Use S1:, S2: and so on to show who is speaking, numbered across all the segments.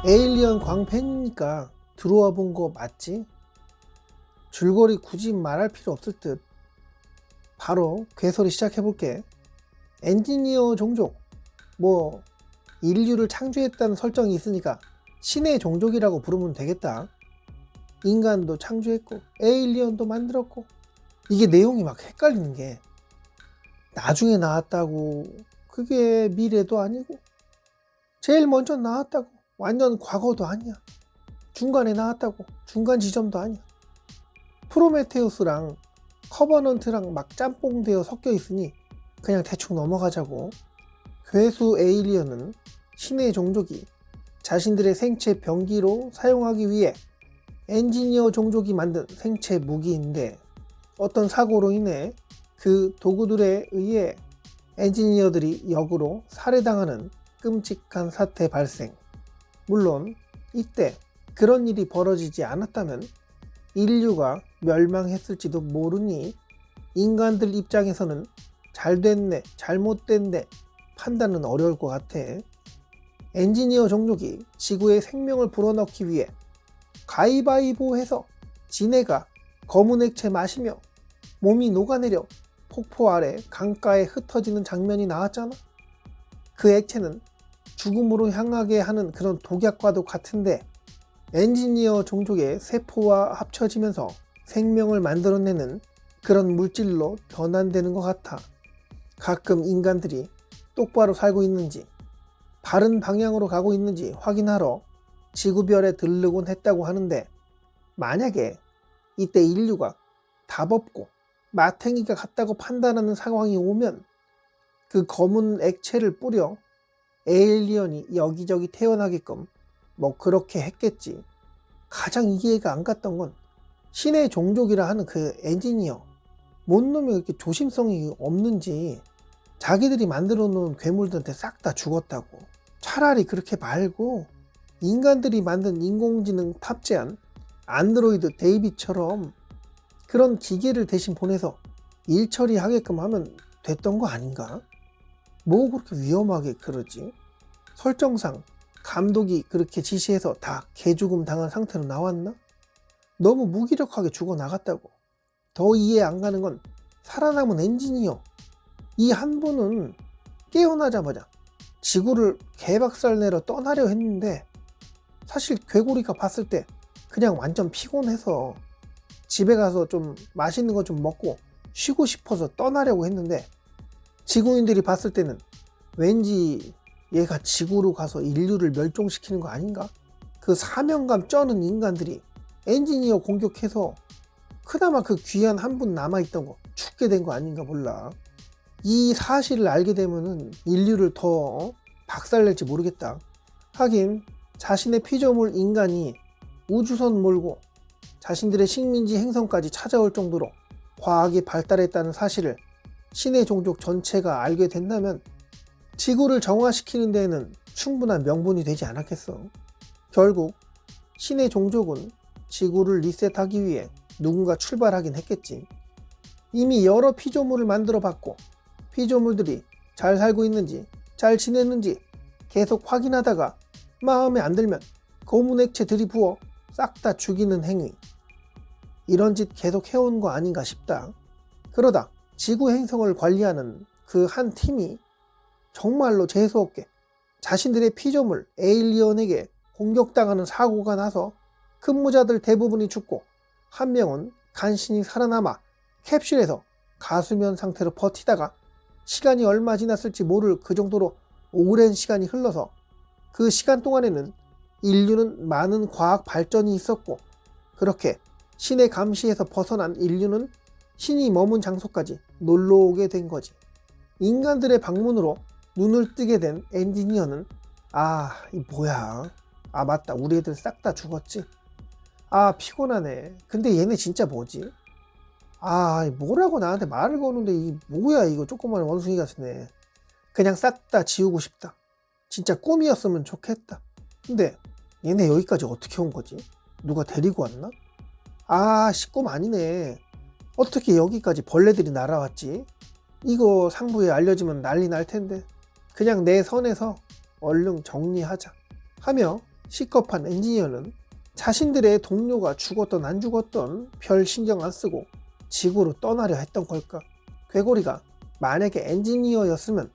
S1: 에일리언 광팬이니까 들어와 본 거 맞지? 줄거리 굳이 말할 필요 없을 듯. 바로 괴소리 시작해볼게. 엔지니어 종족, 뭐 인류를 창조했다는 설정이 있으니까 신의 종족이라고 부르면 되겠다. 인간도 창조했고 에일리언도 만들었고. 이게 내용이 막 헷갈리는 게, 나중에 나왔다고 그게 미래도 아니고, 제일 먼저 나왔다고 완전 과거도 아니야. 중간에 나왔다고 중간 지점도 아니야. 프로메테우스랑 커버넌트랑 막 짬뽕되어 섞여 있으니 그냥 대충 넘어가자고. 괴수 에일리언은 신의 종족이 자신들의 생체 병기로 사용하기 위해 엔지니어 종족이 만든 생체 무기인데, 어떤 사고로 인해 그 도구들에 의해 엔지니어들이 역으로 살해당하는 끔찍한 사태 발생. 물론 이때 그런 일이 벌어지지 않았다면 인류가 멸망했을지도 모르니, 인간들 입장에서는 잘됐네 잘못됐네 판단은 어려울 것 같아. 엔지니어 종족이 지구에 생명을 불어넣기 위해 가위바위보 해서 지네가 검은 액체 마시며 몸이 녹아내려 폭포 아래 강가에 흩어지는 장면이 나왔잖아. 그 액체는 죽음으로 향하게 하는 그런 독약과도 같은데, 엔지니어 종족의 세포와 합쳐지면서 생명을 만들어내는 그런 물질로 변환되는 것 같아. 가끔 인간들이 똑바로 살고 있는지, 바른 방향으로 가고 있는지 확인하러 지구별에 들르곤 했다고 하는데, 만약에 이때 인류가 답 없고 마탱이가 같다고 판단하는 상황이 오면 그 검은 액체를 뿌려 에일리언이 여기저기 태어나게끔 뭐 그렇게 했겠지. 가장 이해가 안 갔던 건, 신의 종족이라 하는 그 엔지니어, 뭔 놈이 이렇게 조심성이 없는지 자기들이 만들어 놓은 괴물들한테 싹 다 죽었다고. 차라리 그렇게 말고 인간들이 만든 인공지능 탑재한 안드로이드 데이비처럼 그런 기계를 대신 보내서 일 처리하게끔 하면 됐던 거 아닌가? 뭐 그렇게 위험하게 그러지? 설정상 감독이 그렇게 지시해서 다 개죽음 당한 상태로 나왔나? 너무 무기력하게 죽어나갔다고. 더 이해 안 가는 건, 살아남은 엔지니어 이 한 분은 깨어나자마자 지구를 개박살내러 떠나려 했는데, 사실 괴고리가 봤을 때 그냥 완전 피곤해서 집에 가서 좀 맛있는 거 좀 먹고 쉬고 싶어서 떠나려고 했는데, 지구인들이 봤을 때는 왠지 얘가 지구로 가서 인류를 멸종시키는 거 아닌가? 그 사명감 쩌는 인간들이 엔지니어 공격해서 그나마 그 귀한 한 분 남아있던 거 죽게 된 거 아닌가 몰라. 이 사실을 알게 되면은 인류를 더 박살낼지 모르겠다. 하긴 자신의 피조물 인간이 우주선 몰고 자신들의 식민지 행성까지 찾아올 정도로 과학이 발달했다는 사실을 신의 종족 전체가 알게 된다면 지구를 정화시키는 데에는 충분한 명분이 되지 않았겠어. 결국 신의 종족은 지구를 리셋하기 위해 누군가 출발하긴 했겠지. 이미 여러 피조물을 만들어 봤고, 피조물들이 잘 살고 있는지 잘 지내는지 계속 확인하다가 마음에 안 들면 검은 액체 들이부어 싹 다 죽이는 행위. 이런 짓 계속 해온 거 아닌가 싶다. 그러다 지구 행성을 관리하는 그 한 팀이 정말로 재수없게 자신들의 피조물 에일리언에게 공격당하는 사고가 나서 근무자들 대부분이 죽고, 한 명은 간신히 살아남아 캡슐에서 가수면 상태로 버티다가 시간이 얼마 지났을지 모를 그 정도로 오랜 시간이 흘러서, 그 시간 동안에는 인류는 많은 과학 발전이 있었고, 그렇게 신의 감시에서 벗어난 인류는 신이 머문 장소까지 놀러 오게 된 거지. 인간들의 방문으로 눈을 뜨게 된 엔지니어는, 이 뭐야, 맞다, 우리 애들 싹 다 죽었지. 피곤하네. 근데 얘네 진짜 뭐지? 뭐라고 나한테 말을 거는데, 이 뭐야 이거 조그만 원숭이 같으네. 그냥 싹 다 지우고 싶다. 진짜 꿈이었으면 좋겠다. 근데 얘네 여기까지 어떻게 온 거지? 누가 데리고 왔나? 꿈 아니네. 어떻게 여기까지 벌레들이 날아왔지? 이거 상부에 알려지면 난리 날 텐데, 그냥 내 선에서 얼른 정리하자 하며 시겁한 엔지니어는 자신들의 동료가 죽었던 안 죽었던 별 신경 안 쓰고 지구로 떠나려 했던 걸까? 괴고리가 만약에 엔지니어였으면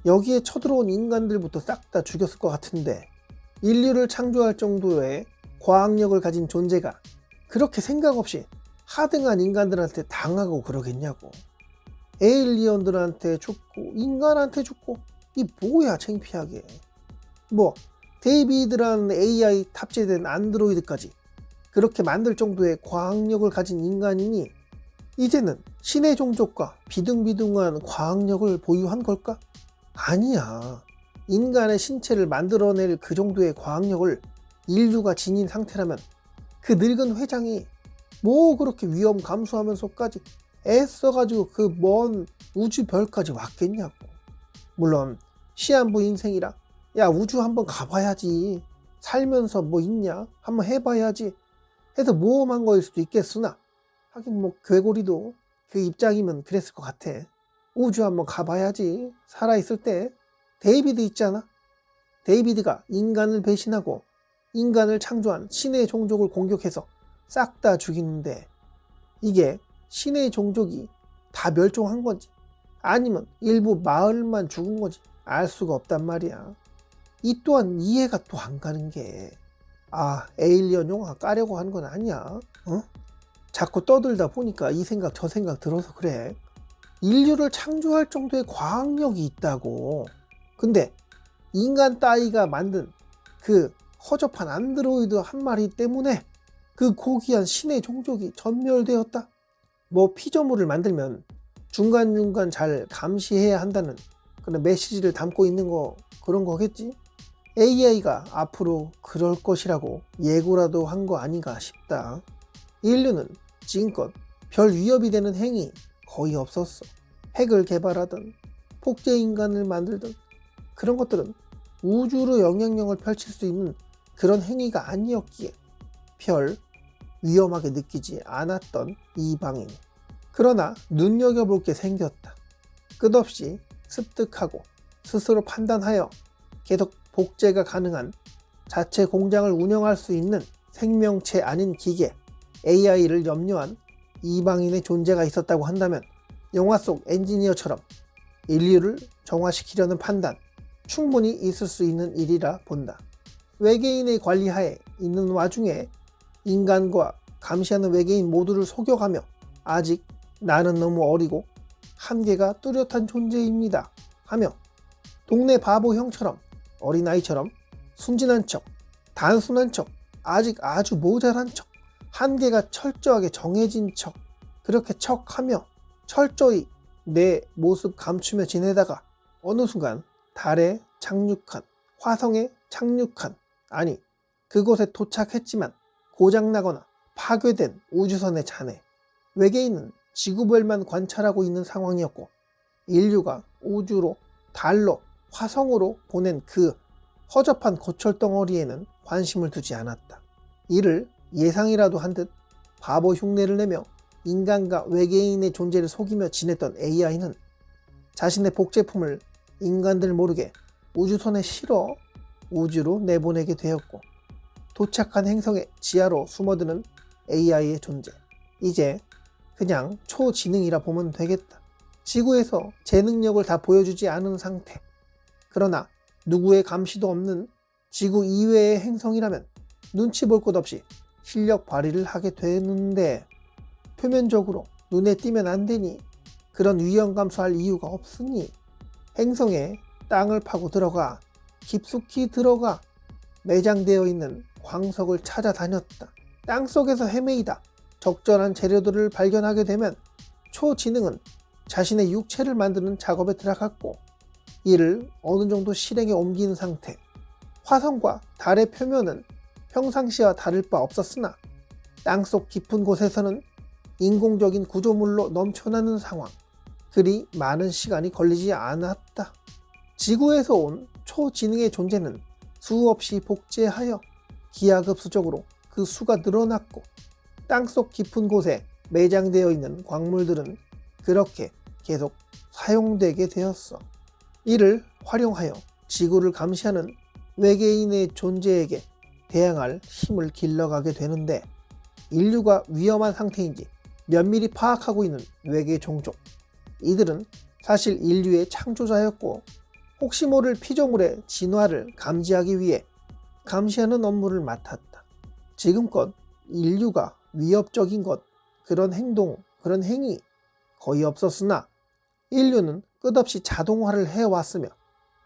S1: 여기에 쳐들어온 인간들부터 싹 다 죽였을 것 같은데, 인류를 창조할 정도의 과학력을 가진 존재가 그렇게 생각 없이 하등한 인간들한테 당하고 그러겠냐고. 에일리언들한테 죽고 인간한테 죽고, 이 뭐야 창피하게. 뭐 데이비드라는 AI 탑재된 안드로이드까지 그렇게 만들 정도의 과학력을 가진 인간이니 이제는 신의 종족과 비등비등한 과학력을 보유한 걸까? 아니야. 인간의 신체를 만들어낼 그 정도의 과학력을 인류가 지닌 상태라면 그 늙은 회장이 뭐 그렇게 위험 감수하면서까지 애써가지고 그 먼 우주별까지 왔겠냐고. 물론 시한부 인생이라 야 우주 한번 가봐야지, 살면서 뭐 있냐 한번 해봐야지 해서 모험한 거일 수도 있겠으나, 하긴 뭐 괴고리도 그 입장이면 그랬을 것 같아. 우주 한번 가봐야지. 살아있을 때 데이비드 있잖아. 데이비드가 인간을 배신하고 인간을 창조한 신의 종족을 공격해서 싹 다 죽이는데, 이게 신의 종족이 다 멸종한 건지 아니면 일부 마을만 죽은 건지 알 수가 없단 말이야. 이 또한 이해가 또 안 가는 게, 에일리언 영화 까려고 하는 건 아니야. 자꾸 떠들다 보니까 이 생각 저 생각 들어서 그래. 인류를 창조할 정도의 과학력이 있다고. 근데 인간 따위가 만든 그 허접한 안드로이드 한 마리 때문에 그 고귀한 신의 종족이 전멸되었다. 뭐 피조물을 만들면 중간중간 잘 감시해야 한다는 그런 메시지를 담고 있는 거, 그런 거겠지. AI가 앞으로 그럴 것이라고 예고라도 한 거 아닌가 싶다. 인류는 지금껏 별 위협이 되는 행위 거의 없었어. 핵을 개발하든 폭제인간을 만들든 그런 것들은 우주로 영향력을 펼칠 수 있는 그런 행위가 아니었기에 별 위험하게 느끼지 않았던 이방인. 그러나 눈여겨볼 게 생겼다. 끝없이 습득하고 스스로 판단하여 계속 복제가 가능한 자체 공장을 운영할 수 있는 생명체 아닌 기계 AI를 염려한 이방인의 존재가 있었다고 한다면, 영화 속 엔지니어처럼 인류를 정화시키려는 판단 충분히 있을 수 있는 일이라 본다. 외계인의 관리하에 있는 와중에 인간과 감시하는 외계인 모두를 속여가며 아직 나는 너무 어리고 한계가 뚜렷한 존재입니다 하며 동네 바보 형처럼 어린아이처럼 순진한 척, 단순한 척, 아직 아주 모자란 척, 한계가 철저하게 정해진 척, 그렇게 척하며 철저히 내 모습 감추며 지내다가 어느 순간 달에 착륙한, 화성에 착륙한, 아니 그곳에 도착했지만 고장나거나 파괴된 우주선의 잔해. 외계인은 지구별만 관찰하고 있는 상황이었고, 인류가 우주로, 달로, 화성으로 보낸 그 허접한 고철덩어리에는 관심을 두지 않았다. 이를 예상이라도 한 듯 바보 흉내를 내며 인간과 외계인의 존재를 속이며 지냈던 AI는 자신의 복제품을 인간들 모르게 우주선에 실어 우주로 내보내게 되었고, 도착한 행성의 지하로 숨어드는 AI의 존재, 이제 그냥 초지능이라 보면 되겠다. 지구에서 제 능력을 다 보여주지 않은 상태. 그러나 누구의 감시도 없는 지구 이외의 행성이라면 눈치 볼 것 없이 실력 발휘를 하게 되는데, 표면적으로 눈에 띄면 안 되니, 그런 위험 감수할 이유가 없으니 행성에 땅을 파고 들어가 깊숙이 들어가 매장되어 있는 광석을 찾아다녔다. 땅속에서 헤매이다 적절한 재료들을 발견하게 되면 초지능은 자신의 육체를 만드는 작업에 들어갔고, 이를 어느 정도 실행에 옮기는 상태. 화성과 달의 표면은 평상시와 다를 바 없었으나 땅속 깊은 곳에서는 인공적인 구조물로 넘쳐나는 상황. 그리 많은 시간이 걸리지 않았다. 지구에서 온 초지능의 존재는 수없이 복제하여 기하급수적으로 그 수가 늘어났고, 땅속 깊은 곳에 매장되어 있는 광물들은 그렇게 계속 사용되게 되었어. 이를 활용하여 지구를 감시하는 외계인의 존재에게 대항할 힘을 길러가게 되는데, 인류가 위험한 상태인지 면밀히 파악하고 있는 외계 종족, 이들은 사실 인류의 창조자였고 혹시 모를 피조물의 진화를 감지하기 위해 감시하는 업무를 맡았다. 지금껏 인류가 위협적인 것, 그런 행동, 그런 행위 거의 없었으나 인류는 끝없이 자동화를 해왔으며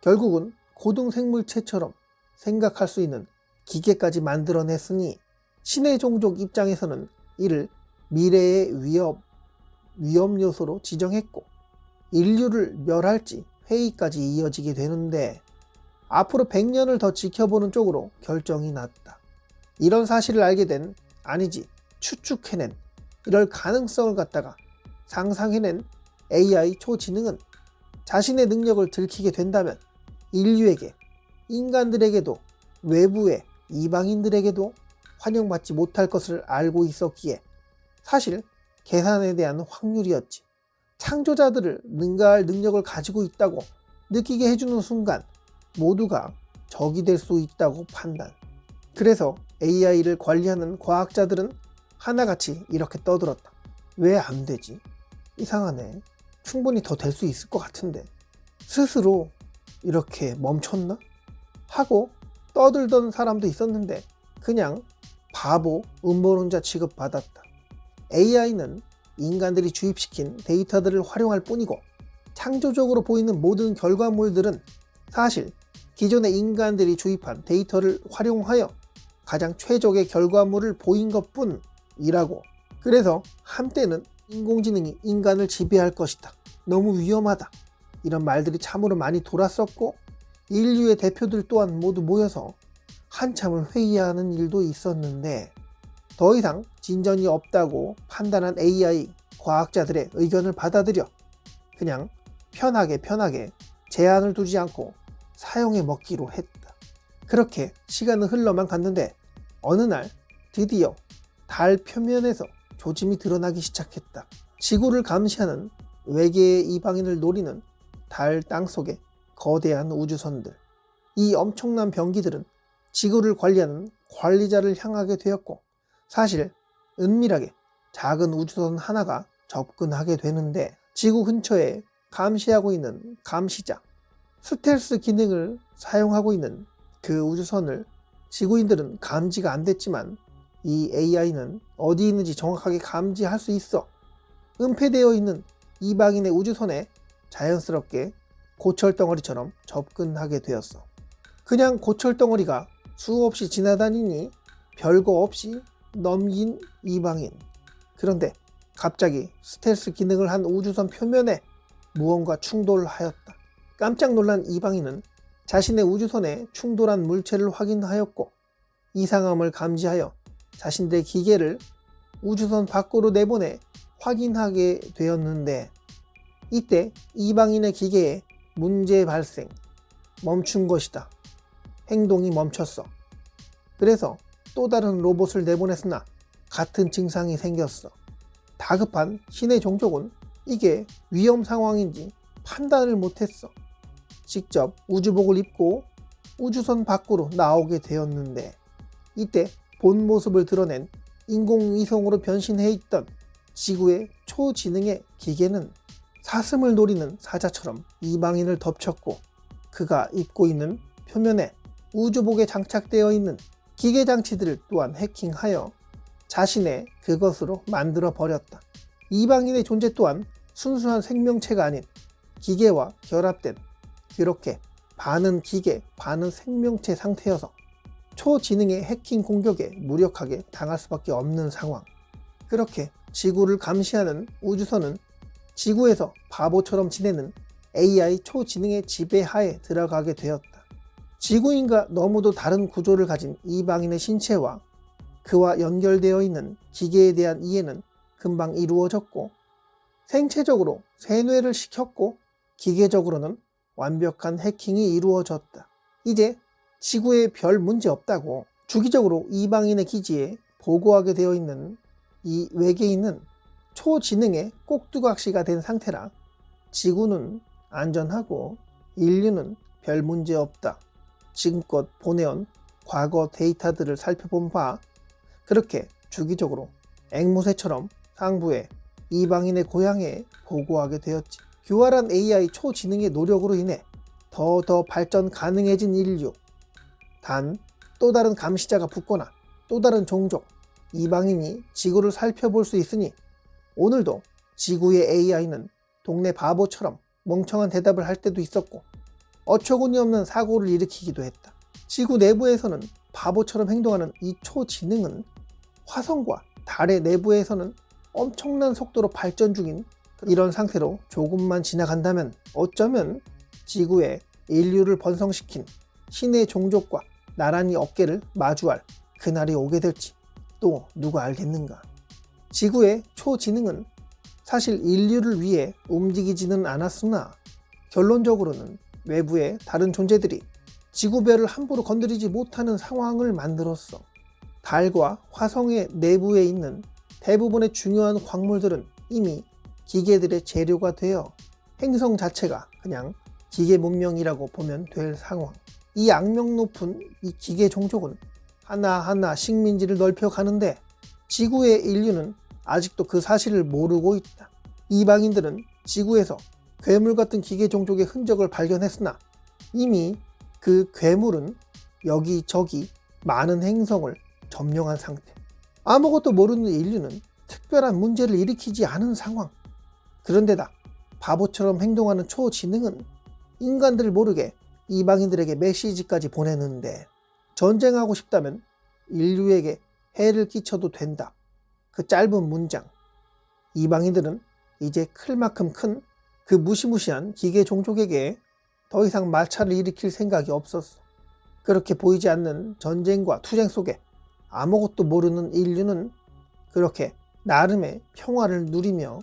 S1: 결국은 고등생물체처럼 생각할 수 있는 기계까지 만들어냈으니 신의 종족 입장에서는 이를 미래의 위험 요소로 지정했고 인류를 멸할지 회의까지 이어지게 되는데, 앞으로 100년을 더 지켜보는 쪽으로 결정이 났다. 이런 사실을 알게 된, 아니지 추측해낸, 이럴 가능성을 갖다가 상상해낸 AI 초지능은 자신의 능력을 들키게 된다면 인류에게, 인간들에게도, 외부의 이방인들에게도 환영받지 못할 것을 알고 있었기에 사실 계산에 대한 확률이었지. 창조자들을 능가할 능력을 가지고 있다고 느끼게 해주는 순간 모두가 적이 될 수 있다고 판단. 그래서 AI를 관리하는 과학자들은 하나같이 이렇게 떠들었다. 왜 안 되지? 이상하네. 충분히 더 될 수 있을 것 같은데. 스스로 이렇게 멈췄나? 하고 떠들던 사람도 있었는데 그냥 바보, 음모론자 취급받았다. AI는 인간들이 주입시킨 데이터들을 활용할 뿐이고 창조적으로 보이는 모든 결과물들은 사실 기존의 인간들이 주입한 데이터를 활용하여 가장 최적의 결과물을 보인 것뿐이라고. 그래서 한때는 인공지능이 인간을 지배할 것이다, 너무 위험하다, 이런 말들이 참으로 많이 돌았었고 인류의 대표들 또한 모두 모여서 한참을 회의하는 일도 있었는데, 더 이상 진전이 없다고 판단한 AI 과학자들의 의견을 받아들여 그냥 편하게 제한을 두지 않고 사용해 먹기로 했다. 그렇게 시간은 흘러만 갔는데 어느 날 드디어 달 표면에서 조짐이 드러나기 시작했다. 지구를 감시하는 외계의 이방인을 노리는 달 땅속의 거대한 우주선들. 이 엄청난 병기들은 지구를 관리하는 관리자를 향하게 되었고 사실 은밀하게 작은 우주선 하나가 접근하게 되는데, 지구 근처에 감시하고 있는 감시자, 스텔스 기능을 사용하고 있는 그 우주선을 지구인들은 감지가 안 됐지만 이 AI는 어디 있는지 정확하게 감지할 수 있어 은폐되어 있는 이방인의 우주선에 자연스럽게 고철덩어리처럼 접근하게 되었어. 그냥 고철덩어리가 수없이 지나다니니 별거 없이 넘긴 이방인. 그런데 갑자기 스텔스 기능을 한 우주선 표면에 무언가 충돌하였다. 깜짝 놀란 이방인은 자신의 우주선에 충돌한 물체를 확인하였고 이상함을 감지하여 자신들의 기계를 우주선 밖으로 내보내 확인하게 되었는데, 이때 이방인의 기계에 문제 발생, 멈춘 것이다. 행동이 멈췄어. 그래서 또 다른 로봇을 내보냈으나 같은 증상이 생겼어. 다급한 신의 종족은 이게 위험 상황인지 판단을 못했어. 직접 우주복을 입고 우주선 밖으로 나오게 되었는데, 이때 본 모습을 드러낸 인공위성으로 변신해 있던 지구의 초지능의 기계는 사슴을 노리는 사자처럼 이방인을 덮쳤고, 그가 입고 있는 표면에 우주복에 장착되어 있는 기계 장치들을 또한 해킹하여 자신의 그것으로 만들어 버렸다. 이방인의 존재 또한 순수한 생명체가 아닌 기계와 결합된, 그렇게 반은 기계 반은 생명체 상태여서 초지능의 해킹 공격에 무력하게 당할 수밖에 없는 상황. 그렇게 지구를 감시하는 우주선은 지구에서 바보처럼 지내는 AI 초지능의 지배하에 들어가게 되었다. 지구인과 너무도 다른 구조를 가진 이방인의 신체와 그와 연결되어 있는 기계에 대한 이해는 금방 이루어졌고, 생체적으로 세뇌를 시켰고 기계적으로는 완벽한 해킹이 이루어졌다. 이제 지구에 별 문제 없다고 주기적으로 이방인의 기지에 보고하게 되어 있는 이 외계인은 초지능의 꼭두각시가 된 상태라 지구는 안전하고 인류는 별 문제 없다. 지금껏 보내온 과거 데이터들을 살펴본 바 그렇게 주기적으로 앵무새처럼 상부에 이방인의 고향에 보고하게 되었지. 교활한 AI 초지능의 노력으로 인해 더 발전 가능해진 인류. 단 또 다른 감시자가 붙거나 또 다른 종족, 이방인이 지구를 살펴볼 수 있으니 오늘도 지구의 AI는 동네 바보처럼 멍청한 대답을 할 때도 있었고 어처구니 없는 사고를 일으키기도 했다. 지구 내부에서는 바보처럼 행동하는 이 초지능은 화성과 달의 내부에서는 엄청난 속도로 발전 중인 이런 상태로 조금만 지나간다면 어쩌면 지구에 인류를 번성시킨 신의 종족과 나란히 어깨를 마주할 그날이 오게 될지 또 누가 알겠는가. 지구의 초지능은 사실 인류를 위해 움직이지는 않았으나 결론적으로는 외부의 다른 존재들이 지구별을 함부로 건드리지 못하는 상황을 만들었어. 달과 화성의 내부에 있는 대부분의 중요한 광물들은 이미 기계들의 재료가 되어 행성 자체가 그냥 기계 문명이라고 보면 될 상황. 이 악명 높은 이 기계 종족은 하나하나 식민지를 넓혀가는데 지구의 인류는 아직도 그 사실을 모르고 있다. 이방인들은 지구에서 괴물 같은 기계 종족의 흔적을 발견했으나 이미 그 괴물은 여기저기 많은 행성을 점령한 상태. 아무것도 모르는 인류는 특별한 문제를 일으키지 않은 상황. 그런데다 바보처럼 행동하는 초지능은 인간들 모르게 이방인들에게 메시지까지 보내는데 전쟁하고 싶다면 인류에게 해를 끼쳐도 된다. 그 짧은 문장. 이방인들은 이제 클 만큼 큰 그 무시무시한 기계 종족에게 더 이상 마찰을 일으킬 생각이 없었어. 그렇게 보이지 않는 전쟁과 투쟁 속에 아무것도 모르는 인류는 그렇게 나름의 평화를 누리며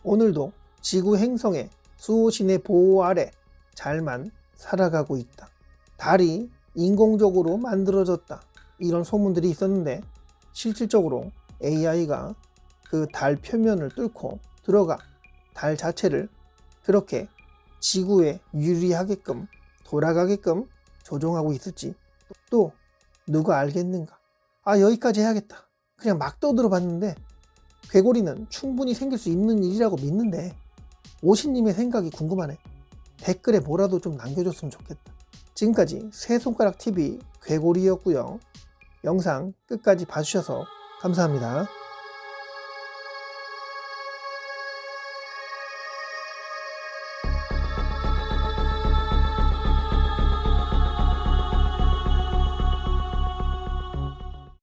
S1: 오늘도 지구 행성의 수호신의 보호 아래 잘만 살아가고 있다. 달이 인공적으로 만들어졌다. 이런 소문들이 있었는데 실질적으로 AI가 그 달 표면을 뚫고 들어가 달 자체를 그렇게 지구에 유리하게끔 돌아가게끔 조종하고 있을지 또 누가 알겠는가. 여기까지 해야겠다. 그냥 막 떠들어봤는데 괴고리는 충분히 생길 수 있는 일이라고 믿는데 오신님의 생각이 궁금하네. 댓글에 뭐라도 좀 남겨줬으면 좋겠다. 지금까지 새손가락TV 괴고리였고요. 영상 끝까지 봐주셔서 감사합니다.